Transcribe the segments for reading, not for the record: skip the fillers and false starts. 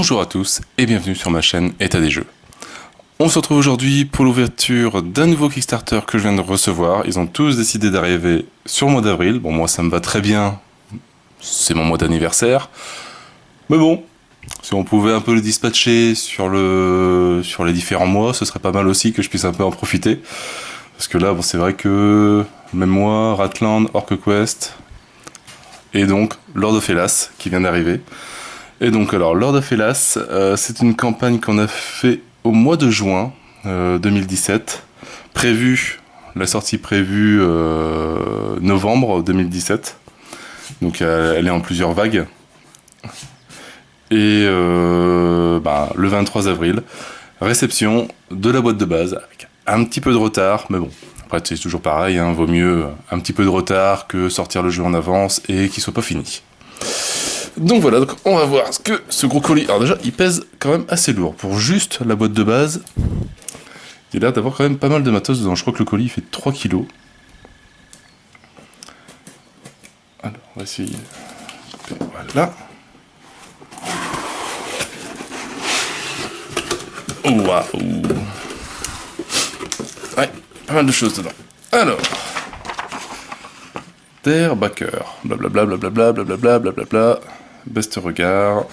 Bonjour à tous et bienvenue sur ma chaîne État des Jeux. On se retrouve aujourd'hui pour l'ouverture d'un nouveau Kickstarter que je viens de recevoir. Ils ont tous décidé d'arriver sur le mois d'avril. Bon, moi ça me va très bien, c'est mon mois d'anniversaire. Mais bon, si on pouvait un peu le dispatcher sur les différents mois, ce serait pas mal aussi que je puisse un peu en profiter. Parce que là, bon, c'est vrai que même moi, Ratland, OrcQuest et donc Lord of Hellas qui vient d'arriver. Et donc alors Lord of Hellas, c'est une campagne qu'on a fait au mois de juin 2017, la sortie prévue novembre 2017, donc elle est en plusieurs vagues, et le 23 avril, réception de la boîte de base, avec un petit peu de retard, mais bon, après c'est toujours pareil, hein, vaut mieux un petit peu de retard que sortir le jeu en avance et qu'il soit pas fini. Donc voilà, donc on va voir ce que ce gros colis... Alors déjà, il pèse quand même assez lourd. Pour juste la boîte de base, il a l'air d'avoir quand même pas mal de matos dedans. Je crois que le colis il fait 3 kilos. Alors, on va essayer... Voilà. Waouh. Ouais, pas mal de choses dedans. Alors... Terre, backer, blablabla, blablabla, blablabla, blablabla. Best regard.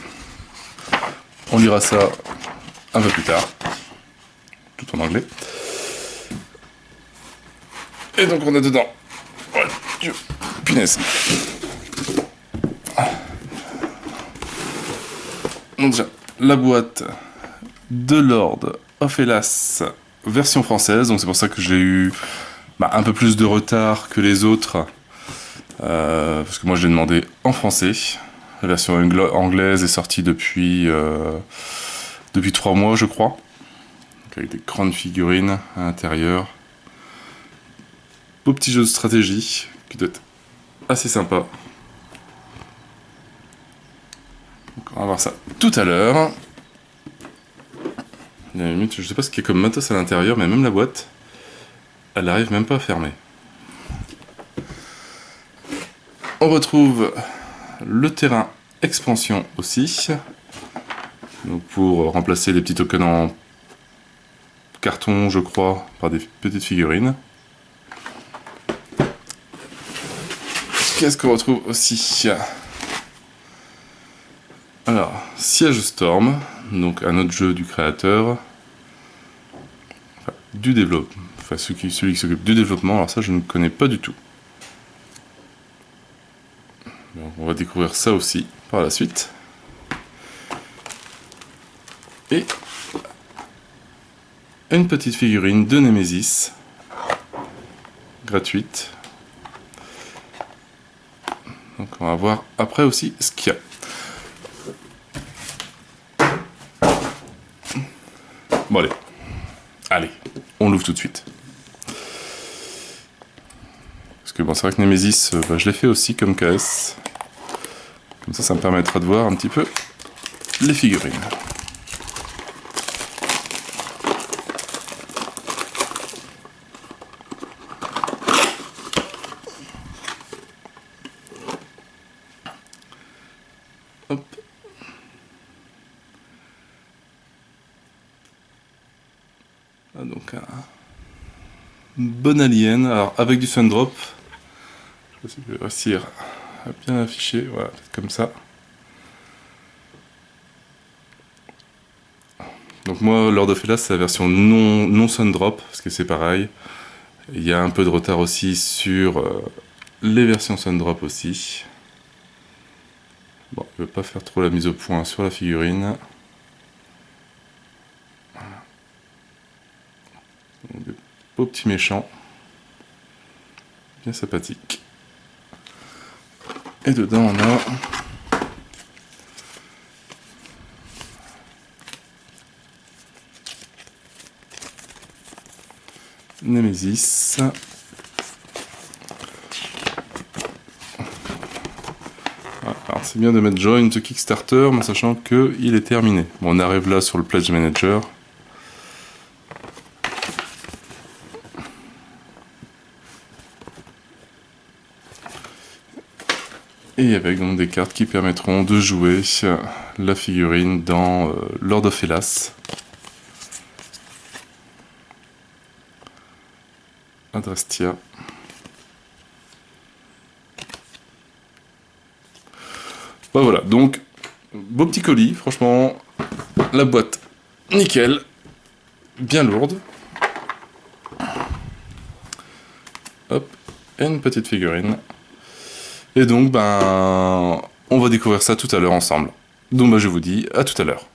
On lira ça un peu plus tard. Tout en anglais. Et donc on a dedans... Oh Dieu, punaise. Donc déjà, la boîte de Lord of Hellas version française. Donc c'est pour ça que j'ai eu un peu plus de retard que les autres. Parce que moi je l'ai demandé en français. La version anglaise est sortie depuis 3 mois je crois. Donc avec des grandes figurines à l'intérieur. Beau petit jeu de stratégie qui doit être assez sympa. Donc on va voir ça tout à l'heure. Je sais pas ce qu'il y a comme matos à l'intérieur, mais même la boîte, elle n'arrive même pas à fermer. On retrouve le terrain expansion aussi. Donc pour remplacer les petits tokens en carton, je crois, par des petites figurines. Qu'est-ce qu'on retrouve aussi? Alors, Siege Storm, donc un autre jeu du créateur, enfin, du développement, enfin celui qui s'occupe du développement, alors ça je ne connais pas du tout. Donc, on va découvrir ça aussi par la suite. Et une petite figurine de Nemesis, gratuite. Donc on va voir après aussi ce qu'il y a. Bon allez, on l'ouvre tout de suite. Parce que bon, c'est vrai que Nemesis, je l'ai fait aussi comme KS. Comme ça me permettra de voir un petit peu les figurines. Hop. Ah, donc un bon alien, alors avec du Sundrop. Je sais pas si je vais réussir à bien afficher, voilà, comme ça. Donc moi, Lord of Hellas, c'est la version non Sundrop, parce que c'est pareil. Il y a un peu de retard aussi sur les versions Sundrop aussi. Bon, je ne vais pas faire trop la mise au point sur la figurine. Voilà. Des beaux petits méchants. Bien sympathiques. Et dedans on a... Nemesis. Alors c'est bien de mettre Join the Kickstarter, mais sachant qu'il est terminé. Bon, on arrive là sur le Pledge Manager. Et avec donc des cartes qui permettront de jouer la figurine dans Lord of Hellas. Adrestia. Bah voilà, donc beau petit colis, franchement, la boîte nickel, bien lourde. Hop, et une petite figurine. Et donc, ben, on va découvrir ça tout à l'heure ensemble. Donc, ben, je vous dis à tout à l'heure.